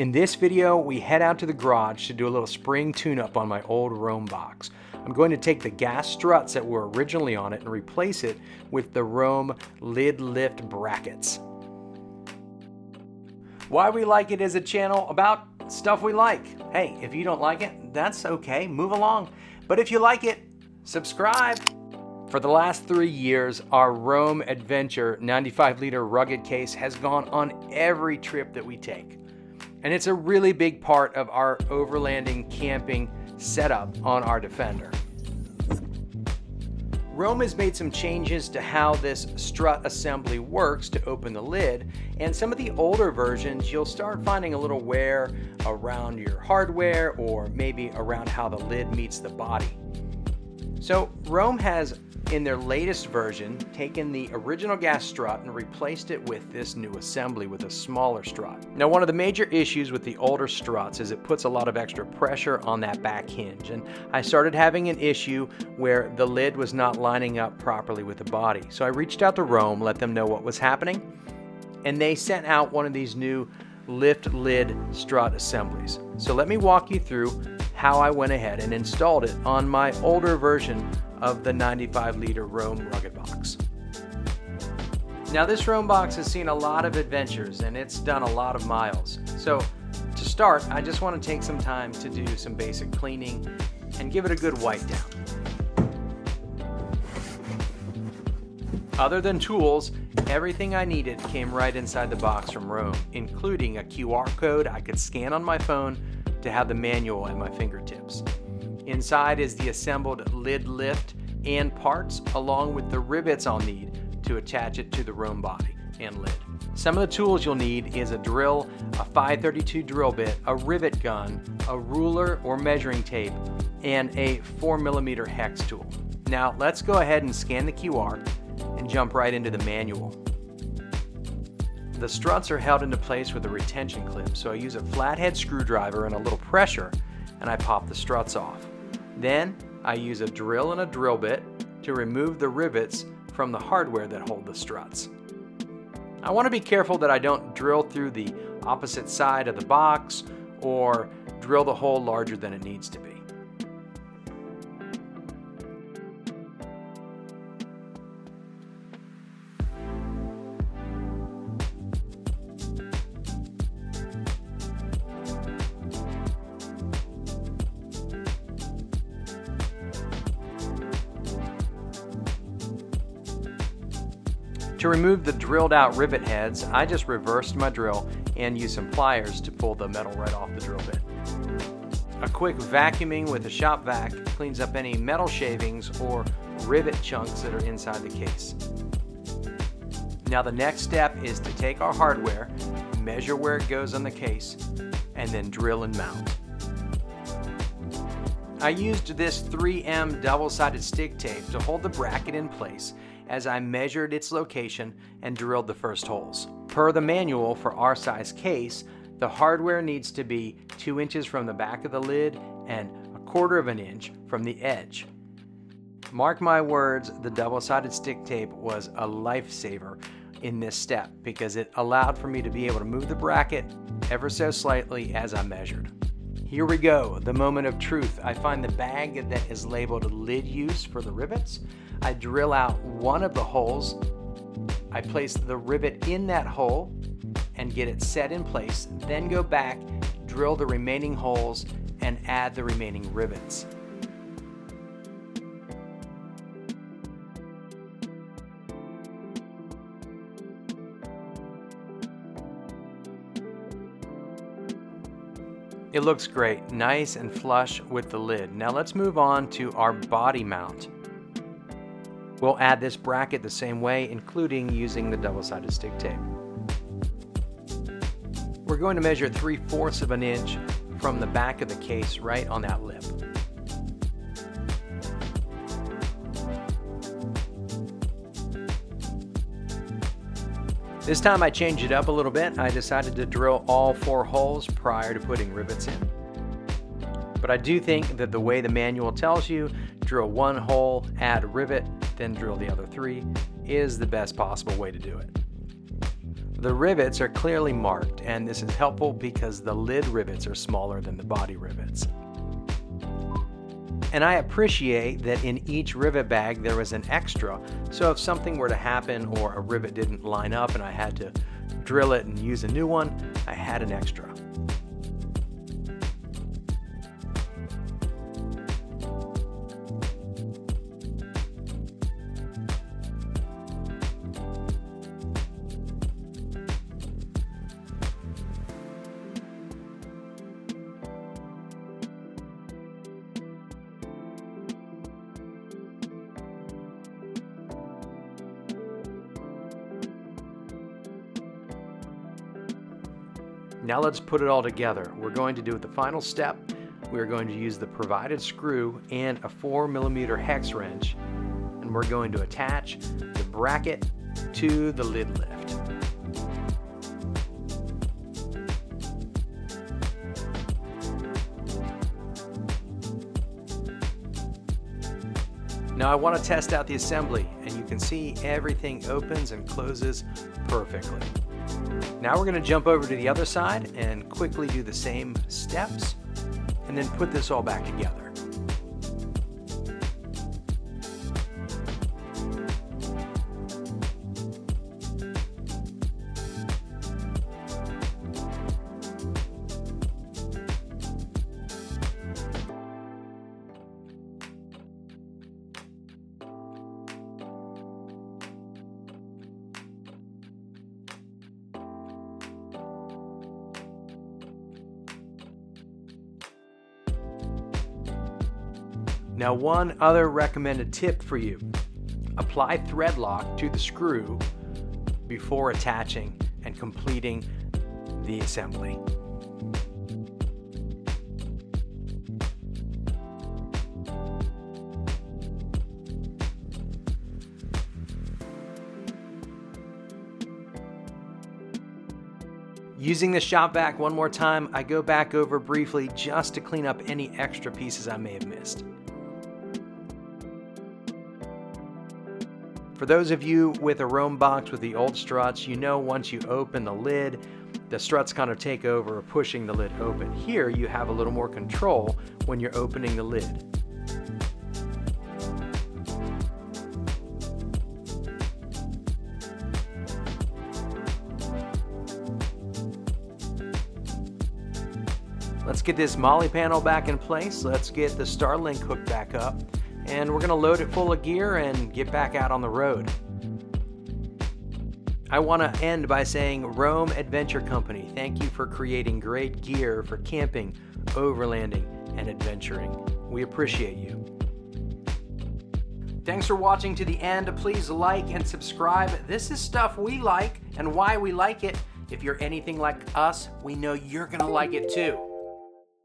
In this video, we head out to the garage to do a little spring tune-up on my old Rome box. I'm going to take the gas struts that were originally on it and replace it with the Rome lid lift brackets. Why we like it is a channel about stuff we like. Hey, if you don't like it, that's okay, move along. But if you like it, subscribe. For the last 3 years, our Rome Adventure 95-liter rugged case has gone on every trip that we take. And it's a really big part of our overlanding camping setup on our Defender. Rome has made some changes to how this strut assembly works to open the lid, and some of the older versions you'll start finding a little wear around your hardware or maybe around how the lid meets the body. So Rome has, in their latest version, taken the original gas strut and replaced it with this new assembly with a smaller strut. Now, one of the major issues with the older struts is it puts a lot of extra pressure on that back hinge, and I started having an issue where the lid was not lining up properly with the body. So I reached out to Rome, let them know what was happening, and they sent out one of these new lift lid strut assemblies. So let me walk you through how I went ahead and installed it on my older version of the 95-liter Rome rugged box. Now, this Rome box has seen a lot of adventures and it's done a lot of miles. So to start, I just want to take some time to do some basic cleaning and give it a good wipe down. Other than tools, everything I needed came right inside the box from Rome, including a QR code I could scan on my phone to have the manual at my fingertips. Inside is the assembled lid lift and parts, along with the rivets I'll need to attach it to the Rome body and lid. Some of the tools you'll need is a drill, a 532 drill bit, a rivet gun, a ruler or measuring tape, and a 4mm hex tool. Now let's go ahead and scan the QR and jump right into the manual. The struts are held into place with a retention clip, so I use a flathead screwdriver and a little pressure, and I pop the struts off. Then I use a drill and a drill bit to remove the rivets from the hardware that hold the struts. I want to be careful that I don't drill through the opposite side of the box or drill the hole larger than it needs to be. To remove the drilled out rivet heads, I just reversed my drill and used some pliers to pull the metal right off the drill bit. A quick vacuuming with a shop vac cleans up any metal shavings or rivet chunks that are inside the case. Now the next step is to take our hardware, measure where it goes on the case, and then drill and mount. I used this 3M double-sided stick tape to hold the bracket in place as I measured its location and drilled the first holes. Per the manual for our size case, the hardware needs to be 2 inches from the back of the lid and 1/4 inch from the edge. Mark my words, the double-sided stick tape was a lifesaver in this step because it allowed for me to be able to move the bracket ever so slightly as I measured. Here we go, the moment of truth. I find the bag that is labeled lid use for the rivets. I drill out one of the holes. I place the rivet in that hole and get it set in place. Then go back, drill the remaining holes, and add the remaining rivets. It looks great, nice and flush with the lid. Now let's move on to our body mount. We'll add this bracket the same way, including using the double-sided stick tape. We're going to measure 3/4 inch from the back of the case right on that lip. This time I changed it up a little bit. I decided to drill all 4 holes prior to putting rivets in. But I do think that the way the manual tells you, drill 1 hole, add a rivet, then drill the other 3, is the best possible way to do it. The rivets are clearly marked, and this is helpful because the lid rivets are smaller than the body rivets. And I appreciate that in each rivet bag there was an extra, so if something were to happen or a rivet didn't line up and I had to drill it and use a new one, I had an extra. Now let's put it all together. We're going to do the final step. We're going to use the provided screw and a 4mm hex wrench, and we're going to attach the bracket to the lid lift. Now I want to test out the assembly, and you can see everything opens and closes perfectly. Now we're going to jump over to the other side and quickly do the same steps and then put this all back together. Now, one other recommended tip for you: apply thread lock to the screw before attaching and completing the assembly. Using the shop vac one more time, I go back over briefly just to clean up any extra pieces I may have missed. For those of you with a Rome box with the old struts, you know once you open the lid, the struts kind of take over, pushing the lid open. Here you have a little more control when you're opening the lid. Let's get this molly panel back in place. Let's get the Starlink hooked back up. And we're going to load it full of gear and get back out on the road. I want to end by saying, Rome Adventure Company, thank you for creating great gear for camping, overlanding, and adventuring. We appreciate you. Thanks for watching to the end. Please like and subscribe. This is stuff we like and why we like it. If you're anything like us, we know you're going to like it too.